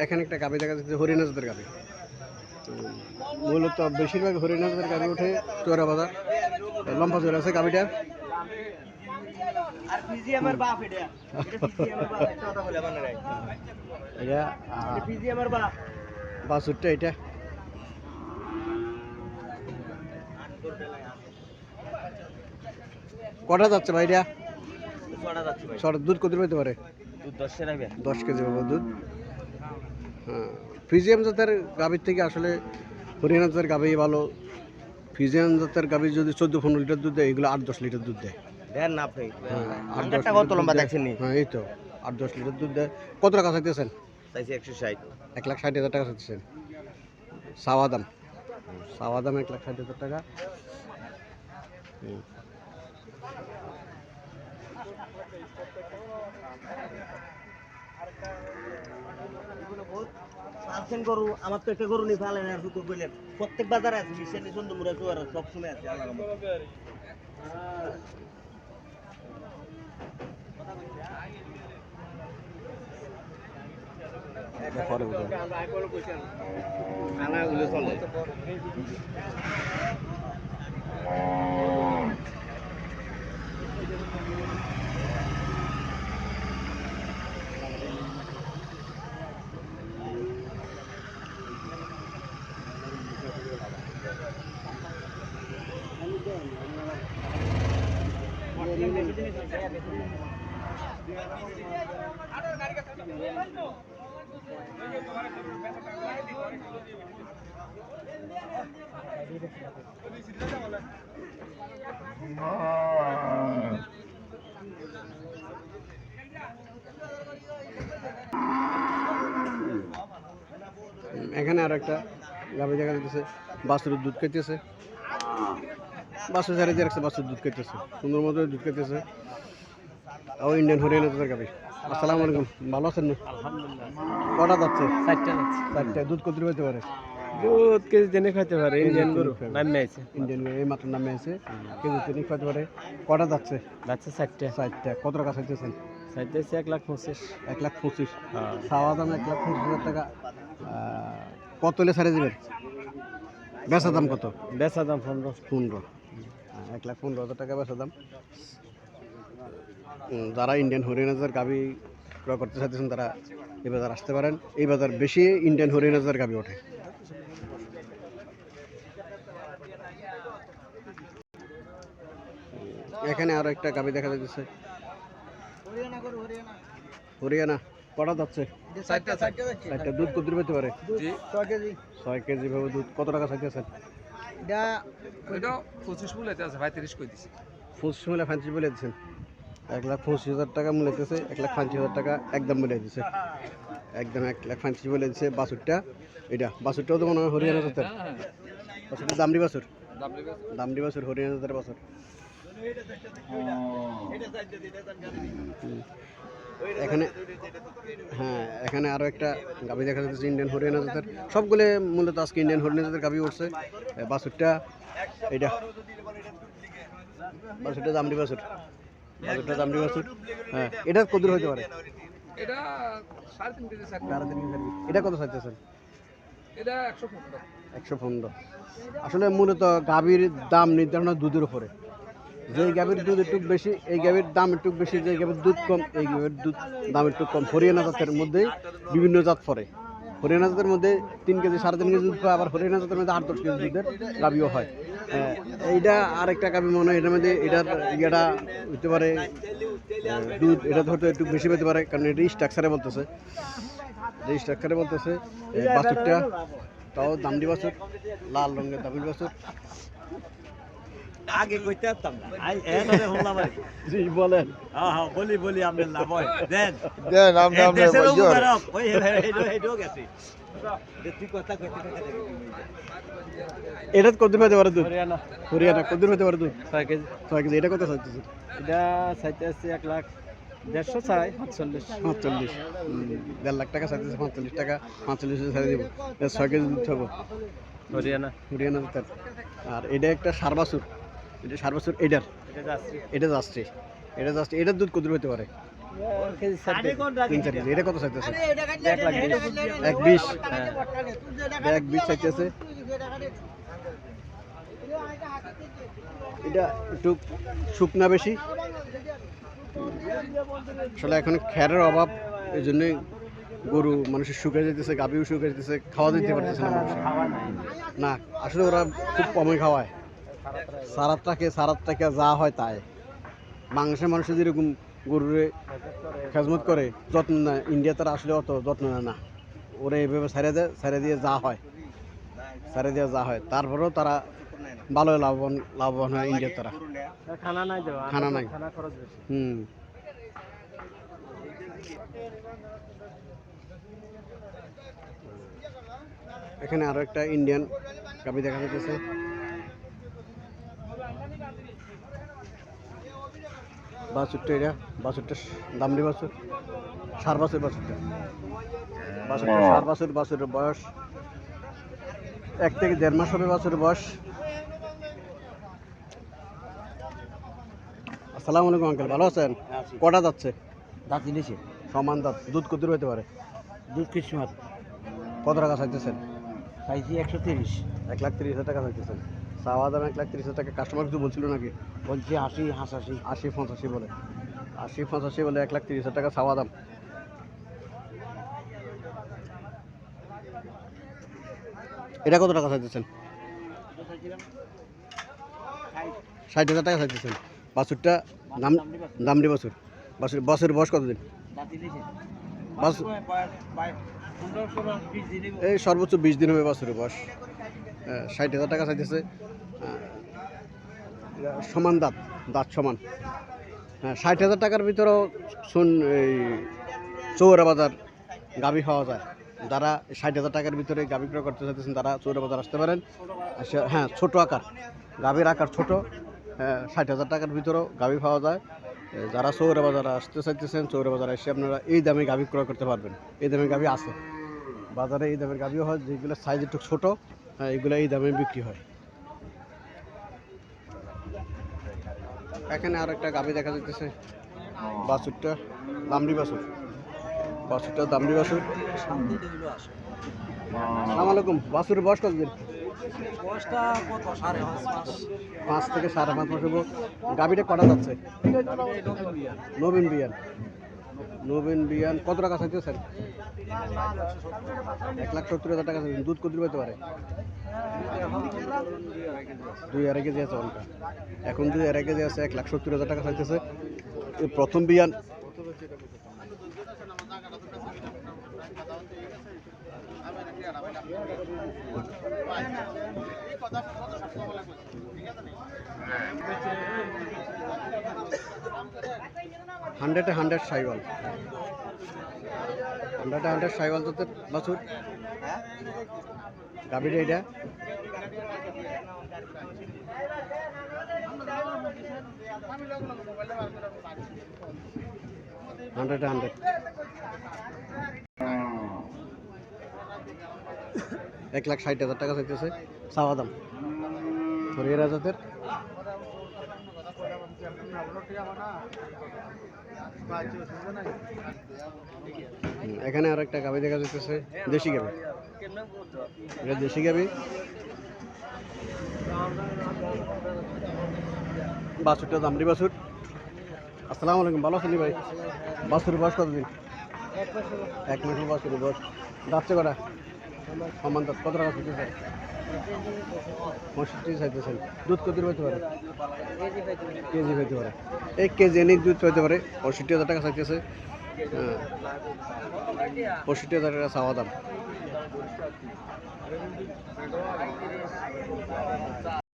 এখানে একটা গাভী দেখা যাচ্ছে হরিয়ানা জাতের গাভী। মূলত বেশিরভাগ হরিয়ানা জাতের গাভী ওঠে চোরা বাজার, লম্বা চোরা আছে গাভীটা। বাছুরটা এটা কটা যাচ্ছে ভাইটা? দুধ কত পেতে পারে? 10 কেজি পাবো দুধ। হ্যাঁ, ফ্রিজিয়াম জাতের গাভীর থেকে আসলে হরিয়ানা জাতের গাভী ভালো। ফ্রিজিয়ান জাতের গাভী যদি 14-15 লিটার দুধ দেয়, এগুলো 8-10 লিটার দুধ দেয়। দেন না আপনি হ্যাঁ, 8-10 হ্যাঁ, এই তো 8-10 লিটার দুধ দেয়। কত টাকা চাইতেছেন? চাইছি 160। 1,60,000 টাকা চাইতেছেন। চাওয়া দাম 1,60,000 টাকা। গরু আমার তো একটা গরু নি ফালেন আর শুধু বললেন প্রত্যেক বাজারে আছে মিশালি চন্দ্রমুড়া চুয়ার সব সময় আছে আনাগুলো চলে। এখানে আর একটা গাভী দেখা যাচ্ছে, বাছুরের দুধ খাইতেছে। বাছুর ছেড়ে দিয়ে রাখছে, বাছুর দুধ খাইতেছে, সুন্দর মতো দুধ খাইতেছে। ও ইন্ডিয়ান হরিয়ানা জাতের গাভী। আসসালামু আলাইকুম, ভালো আছেন না? কটা যাচ্ছে? 4টা। দুধ কত হতে পারে? দুধ কেজি দিনে খাইতে পারে। ইন্ডিয়ান গরু নামে আছে, ইন্ডিয়ান গরু এই মাত্র নামে আছে, কেজি তিনি খাইতে পারে। কটা যাচ্ছে? 4টা। কত টাকা চাইতেছেন? চাইতেছে 1,25,000। 1,25,000। চাওয়া দাম 1,25,000 টাকা। কত হলে ছাড়ে দেবেন? বেচা দাম কত? বেচা দাম 15। 1,15,000 টাকা বেচা দাম। যারা ইন্ডিয়ান হরিয়ানা জাতের গাভী ক্রয় করতে চাইতেছেন তারা এই বাজার আসতে পারেন। এই বাজার বেশি ইন্ডিয়ান হরিয়ানা জাতের গাভী ওঠে। এখানে আরো একটা গাভী দেখা যাচ্ছে, হরিয়ানা। কটা যাচ্ছে? 4টা। দুধ কত পেতে পারে? 6 কেজি ভাবে দুধ। কত টাকা চাইতেছেন? 25 মূল্য আছে ভাই, 30 কই দিছি। 25 মূল্য 35 বলে দিচ্ছেন। 1,25,000 টাকা মূল্য দিতেছে, 1,35,000 টাকা একদম বলে দিচ্ছে। একদম 1,35,000 বলে দিচ্ছে। বাছুরটা এটা, বাছুরটাও তো মনে হয় হরিয়ানা জাতের। বাছুরটা দামড়ি বাছুর, দামড়ি বাছুর, হরিয়ানা জাতের বাছুর। এখানে হ্যাঁ, এখানে আরো একটা গাভী দেখা যাচ্ছে ইন্ডিয়ান হরিয়ানা জাতের। সবগুলো মূলত আজকে ইন্ডিয়ান হরিয়ানা জাতের গাভী উঠছে। বাছুরটা এটা, বাছুরটা দামড়ি বাছুর, বাছুরটা দামড়ি বাছুর। হ্যাঁ, এটা কত দূর হতে পারে? এটা 3.5 কেজি স্যার। এটা কত চাইতেছেন? এটা 115। 115। আসলে মূলত গাভীর দাম নির্ধারণ হয় দুধের উপরে। যেই গাভীর দুধ একটু বেশি, এই গাভীর দাম একটু বেশি। যে গাভীর দুধ কম, এই গাভীর দুধ দাম একটু কম। হরিয়ানা জাতের মধ্যে বিভিন্ন জাত পড়ে। হরিয়ানা জাতের মধ্যে 3 কেজি 3.5 কেজি দুধ পায়, আবার হরিয়ানা জাতের মধ্যে 8-10 কেজি দুধের গাভীও হয়। এইটা আরেকটা গাভী মনে হয়, এটার মধ্যে এটার ইয়েটা হতে পারে দুধ, এটা হয়তো একটু বেশি পেতে পারে, কারণ এটা স্ট্রাকচারে বলতেছে, বাছুরটা তাও দামড়ি বাছুর, লাল রঙের দামড়ি বাছুর। আগে কইতে পারতাম না, আই এভাবে হলাম আর জি বলেন। হ্যাঁ বলি আমরা লাভ হয়। দেন আমরা দেশের উপকারক ওই হেডও গেছে। তুই কথা কইতে এটা কত পেতে পারে দুধ? হরিয়ানা কত পেতে পারে দুধ? 6 কেজি। 6 কেজি। এটা কত চাইতেছে? এটা চাইতেছে 1,150,000 চাই 45। 45। 1.5 লাখ টাকা চাইতেছে, 45 টাকা 45 ছেড়ে দিব। 6 কেজি দুধ খাবো, হরিয়ানা জাতের। আর এটা একটা সার বাছুর, এটা সার বাছুর। এটার এটা যাচ্ছে এটা যাচ্ছে, এটার দুধ কত পেতে পারে? তিন চার কেজি। এটা কত চাইতেছে? 1,20,000। 1,20,000 চাইতেছে। এটা একটু শুকনা বেশি, আসলে এখন খ্যারের অভাব, এই জন্যই গরু মানুষের শুকিয়ে যেতেছে, গাভীও শুকিয়ে যেতেছে, খাওয়া দিতে পারতেছে না মানুষ। না, আসলে ওরা খুব কমই খাওয়ায়, সারাতটাকে যা হয় তাই। বাংলাদেশের মানুষের যেরকম গরুরে খেজমত করে, যত্ন নেয়, ইন্ডিয়া তারা আসলে অত যত্ন নেয় না। ওরা এইভাবে ছেড়ে দিয়ে যা হয়, তারপরেও তারা ভালো লাভবান হয় ইন্ডিয়ার তারা। খানা নাই। এখানে আরো একটা ইন্ডিয়ান গাভী দেখা যাচ্ছে। বাছুরটা, এটা বাছুরটা দামড়ি বাছুর, সার বাছুর। বাছুরের বয়স 1 থেকে 1.5 মাস হবে বাছুরের বয়স। আসসালামু আলাইকুম আঙ্কেল, ভালো আছেন? কটা যাচ্ছে? দাঁত নিয়েছে সমান দাঁত। দুধ কত হতে পারে? দুধ কিসমত কত টাকা চাইতেছেন? চাইছি 130, 1,30,000 টাকা চাইতেছেন। চাওয়া দাম 1,30,000 টাকা। কাস্টমার কিছু বলছিল নাকি? বলছি 80, 85। 80-85 বলে। 80-85 বলে 1,30,000 টাকা চাওয়া দাম। এটা কত টাকা চাইতেছেন? 60,000 টাকা চাইতেছেন। বাছুরটা দামড়ি বাছুর বয়স কতদিন? এই সর্বোচ্চ 20 দিন হবে বাছুরের বয়স। 60,000 টাকা চাইতেছে। সমান দাঁত সমান। 60,000 টাকার ভিতরেও এই চৌরা বাজার গাভী পাওয়া যায়। যারা 60,000 টাকার ভিতরে গাভী ক্রয় করতে চাইতেছেন তারা চৌরা বাজার আসতে পারেন। হ্যাঁ, ছোট আকার, গাভীর আকার ছোট। 60,000 টাকার ভিতরেও গাভী পাওয়া যায়। যারা চৌরা বাজারে আসতে চাইতেছেন, চৌরা বাজারে এসে আপনারা এই দামে গাভী ক্রয় করতে পারবেন। এই দামে গাভী আছে বাজারে, এই দামের গাভীও হয়। যেগুলো সাইজ একটু ছোটো, এগুলো এই দামে বিক্রি হয়। এখানে আর একটা গাভী দেখা যাচ্ছে। বাছুরটা দামড়ি বাছুর। আসসালামু আলাইকুম। বাছুরের বয়স কতদিন? 5 থেকে 5.5 মাস হবো। গাভীটা কটা যাচ্ছে? নবীন বিয়ান। কত টাকা চাইতেছেন? 1,70,000 টাকা চাইছেন। দুধ কত পেতে পারে? 2.5 কেজি আছে অনকা। এখন 2.5 কেজি আছে, 1,70,000 টাকা চাইতেছে। প্রথম বিয়ান। হান্ড্রেডে 100 সাইওয়াল। 100 সাইওয়াল তোদের বাছুর। গাভীটা এটা হান্ড্রেডে 100। এক 1,60,000 টাকা চাইতেছে চাওয়া দাম। হরিয়ানা জাতের। এখানে আর একটা গাভী দেখা যাচ্ছে, দেশি গাভী। এটা দেশি গাভী। বাছুরটা দামড়ি বাছুর। আসসালামু আলাইকুম, ভালো আছেন ভাই? বাছুরের বয়স কতদিন? 1 মাস বাছুরের বয়স। যাচ্ছে কটা? সমান দাঁত। কত টাকা চাইতেছেন? 65 চাইতেছেন। দুধ কত হইতে পারে? কেজি হইতে পারে। 1 কেজি এনে দুধ হইতে পারে। 65,000 টাকা চাইতেছে। 65,000 টাকা চাওয়া দাম।